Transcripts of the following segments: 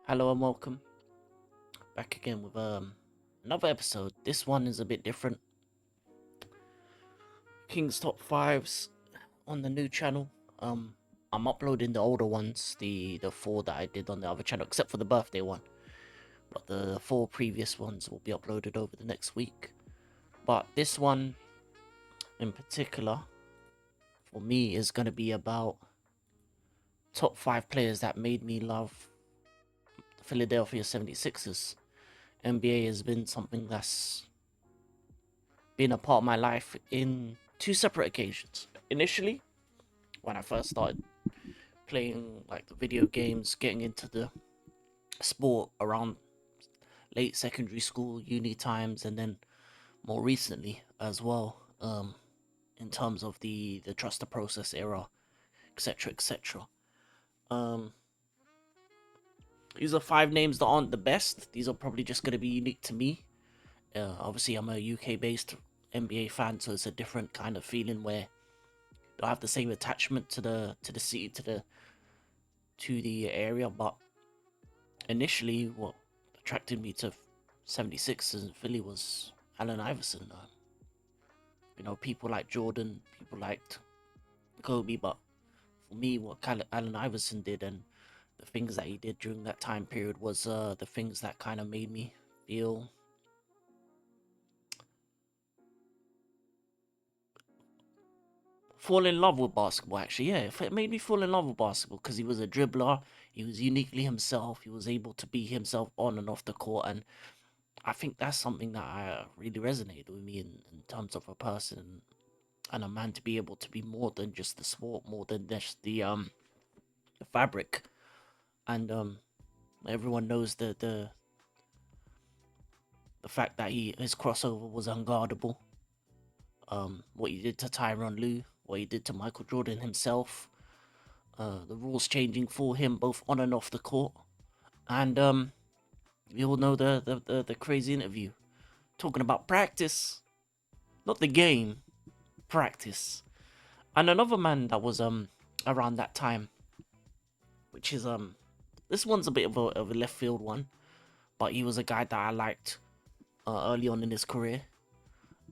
Hello and welcome back again with another episode. This one is a bit different. King's top fives on the new channel. Um, I'm uploading the older ones, the four that I did on the other channel, except for the birthday one. But the four previous ones will be uploaded over the next week. But this one in particular, for me, is going to be about top five players that made me love the Philadelphia 76ers. NBA has been something that's been a part of my life in two separate occasions. Initially, when I first started playing like the video games, getting into the sport around late secondary school, uni times, and then more recently as well, in terms of the trust the process era, etc., etc. Um, these are five names that aren't the best. These are probably just going to be unique to me. Obviously, I'm a UK based NBA fan, so it's a different kind of feeling where don't have the same attachment to the city, to the area. But initially, what attracted me to 76ers in Philly was Allen Iverson. People like Jordan, people liked Kobe, but for me, what Allen Iverson did and the things that he did during that time period was the things that kind of made me feel fall in love with basketball. Actually, yeah, it made me fall in love with basketball because he was a dribbler. He was uniquely himself. He was able to be himself on and off the court, and I think that's something that really resonated with me in terms of a person and a man to be able to be more than just the sport, more than just the fabric. And everyone knows the fact that his crossover was unguardable. What he did to Tyronn Lue, what he did to Michael Jordan himself, the rules changing for him both on and off the court, and we all know the crazy interview talking about practice, not the game, practice. And another man that was around that time, which is this one's a bit of a left field one, but he was a guy that I liked early on in his career.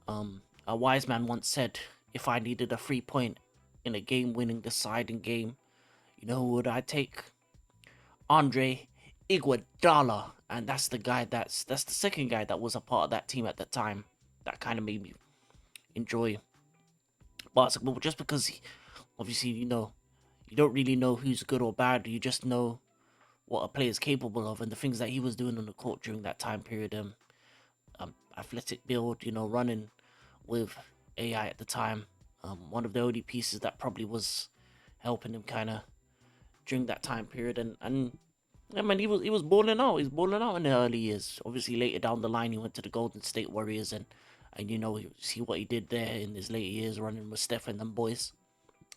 A wise man once said, if I needed a 3 point in a game-winning deciding game, you know who would I take? Andre Iguodala, and that's the guy that's the second guy that was a part of that team at the time that kind of made me enjoy basketball, just because obviously you don't really know who's good or bad. You just know what a player is capable of, and the things that he was doing on the court during that time period. Athletic build, running with AI at the time. One of the only pieces that probably was helping him kind of during that time period, and I mean he was balling out. He's balling out in the early years. Obviously, later down the line, he went to the Golden State Warriors, and you see what he did there in his later years, running with Steph and them boys.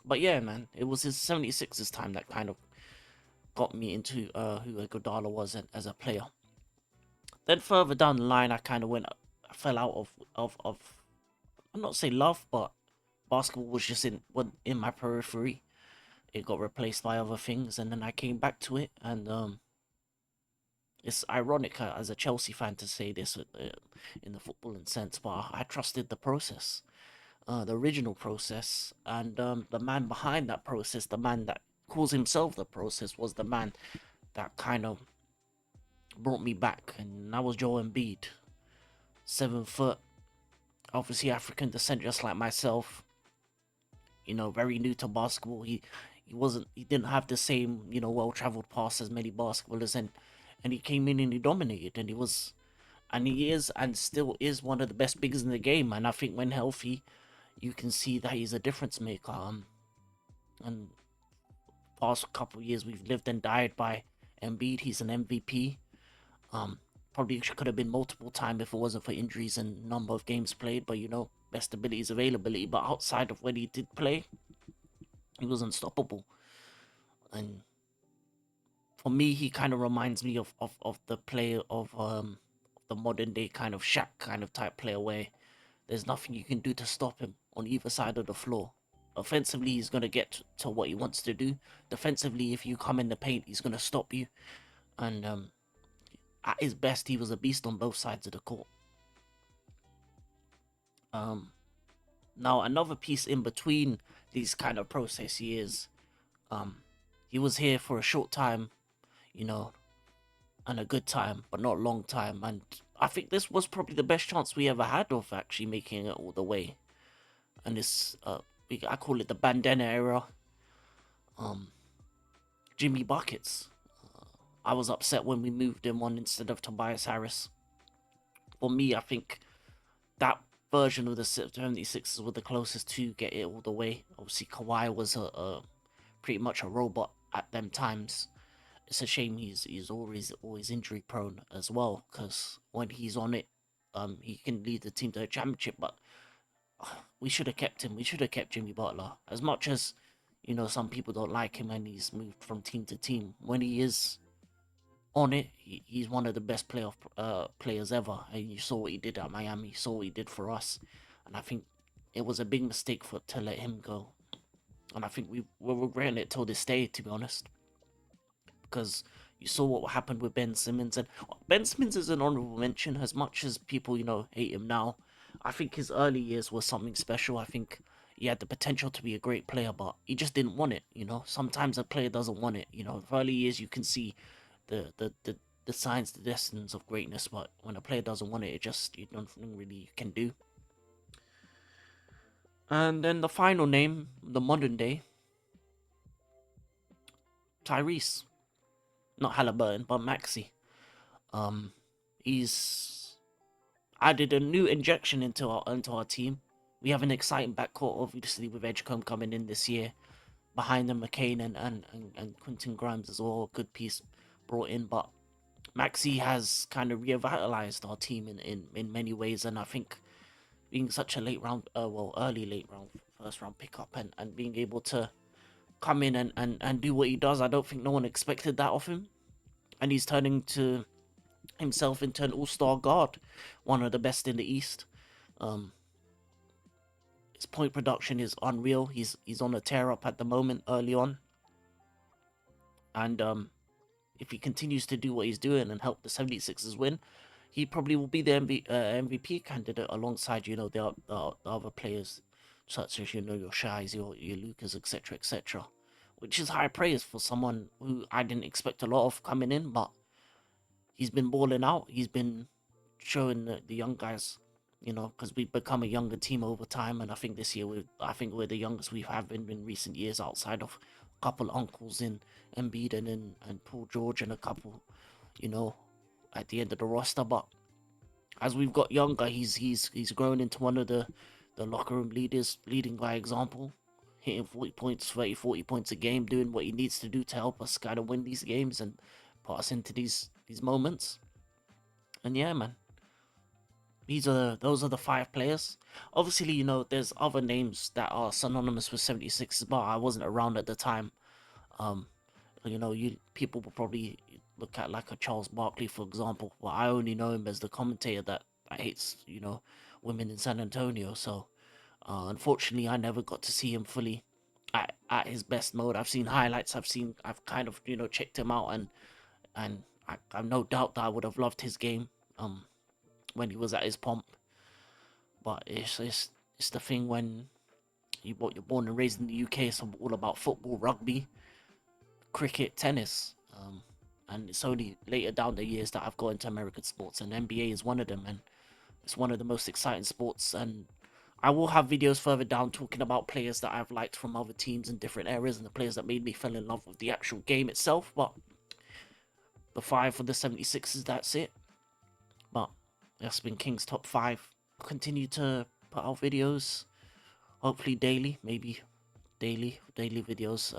But yeah, man, it was his 76ers time that kind of got me into who Iguodala was as a player. Then further down the line, I fell out of I'm not say love, but basketball was just in my periphery. It got replaced by other things, and then I came back to it, and it's ironic as a Chelsea fan to say this in the footballing sense, but I trusted the process, the original process, and the man behind that process, the man that calls himself the process, was the man that kind of brought me back, and that was Joel Embiid, 7 foot, obviously African descent, just like myself. Very new to basketball. He didn't have the same well traveled path as many basketballers, and he came in and he dominated, and he is and still is one of the best bigs in the game. And I think when healthy, you can see that he's a difference maker. And past couple of years we've lived and died by Embiid. He's an MVP. Probably could have been multiple time if it wasn't for injuries and number of games played. But best ability is availability. But outside of when he did play, he was unstoppable. And for me, he kind of reminds me of the player of the modern day kind of Shaq kind of type player, where there's nothing you can do to stop him on either side of the floor. Offensively, he's gonna get to what he wants to do. Defensively, if you come in the paint, he's gonna stop you. and at his best, he was a beast on both sides of the court. Now another piece in between these kind of process years, he was here for a short time, you know, and a good time, but not a long time. And I think this was probably the best chance we ever had of actually making it all the way. And this, I call it the bandana era. Jimmy Buckets. I was upset when we moved him on instead of Tobias Harris. For me, I think that version of the 76ers were the closest to get it all the way. Obviously, Kawhi was a pretty much a robot at them times. It's a shame he's always injury prone as well, because when he's on it, he can lead the team to a championship. But we should have kept him. We should have kept Jimmy Butler. As much as some people don't like him and he's moved from team to team. When he is on it, he's one of the best players ever. And you saw what he did at Miami. You saw what he did for us. And I think it was a big mistake to let him go. And I think we're regretting it till this day, to be honest. Because you saw what happened with Ben Simmons. And Ben Simmons is an honorable mention. As much as people, hate him now, I think his early years was something special. I think he had the potential to be a great player, but he just didn't want it. Sometimes a player doesn't want it. Early years you can see the signs, the destinies of greatness, but when a player doesn't want it, nothing really you can do. And then the final name, the modern day, Tyrese. Not Halliburton, but Maxey. He's added a new injection into our team. We have an exciting backcourt, obviously, with Edgecombe coming in this year. Behind them, McCain and Quentin Grimes as well. Good piece brought in, but Maxey has kind of revitalized our team in many ways, and I think being such a early late round, first round pickup, and being able to come in and do what he does, I don't think no one expected that of him. And he's turning to himself into an all-star guard, one of the best in the East. His point production is unreal. He's on a tear up at the moment early on. And if he continues to do what he's doing and help the 76ers win, he probably will be the MVP candidate alongside, the other players, such as, your Shais, your Lucas, etc., etc., which is high praise for someone who I didn't expect a lot of coming in, but he's been balling out. He's been showing the young guys, because we've become a younger team over time, and I think this year we're the youngest we have been in recent years, outside of a couple uncles in Embiid and Paul George and a couple, at the end of the roster. But as we've got younger, he's grown into one of the locker room leaders, leading by example, hitting 40 points, 40 points a game, doing what he needs to do to help us kind of win these games and put us into these moments. And yeah, man, those are the 5 players. Obviously, there's other names that are synonymous with 76, but I wasn't around at the time. People will probably look at like a Charles Barkley, for example. Well, I only know him as the commentator that hates, women in San Antonio. So, unfortunately, I never got to see him fully at his best mode. I've seen highlights. I've kind of, checked him out, and I've no doubt that I would have loved his game when he was at his pomp. But it's the thing when you're born and raised in the UK. It's all about football, rugby, cricket, tennis. And it's only later down the years that I've got into American sports, and NBA is one of them, and it's one of the most exciting sports. And I will have videos further down talking about players that I've liked from other teams in different areas and the players that made me fall in love with the actual game itself. But the 5 for the 76ers, that's it. But that's been King's Top 5. Continue to put out videos, hopefully daily, maybe daily videos.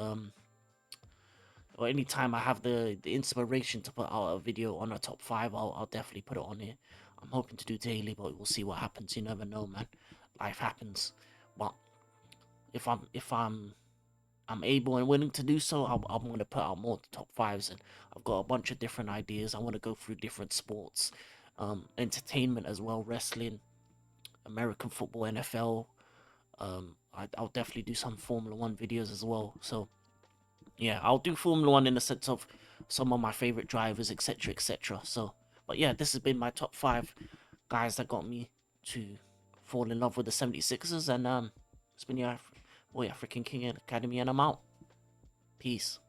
Or anytime I have the inspiration to put out a video on a top 5, I'll definitely put it on here. I'm hoping to do daily, but we'll see what happens. You never know, man. Life happens. But if I'm able and willing to do so, I'm going to put out more top 5s, and I've got a bunch of different ideas. I want to go through different sports, entertainment as well, wrestling, American football, NFL. I'll definitely do some Formula 1 videos as well. So yeah, I'll do Formula 1 in the sense of some of my favorite drivers, etc., etc. So, but yeah, this has been my top 5 guys that got me to fall in love with the 76ers, and it's been your boy African King Academy, and I'm out. Peace.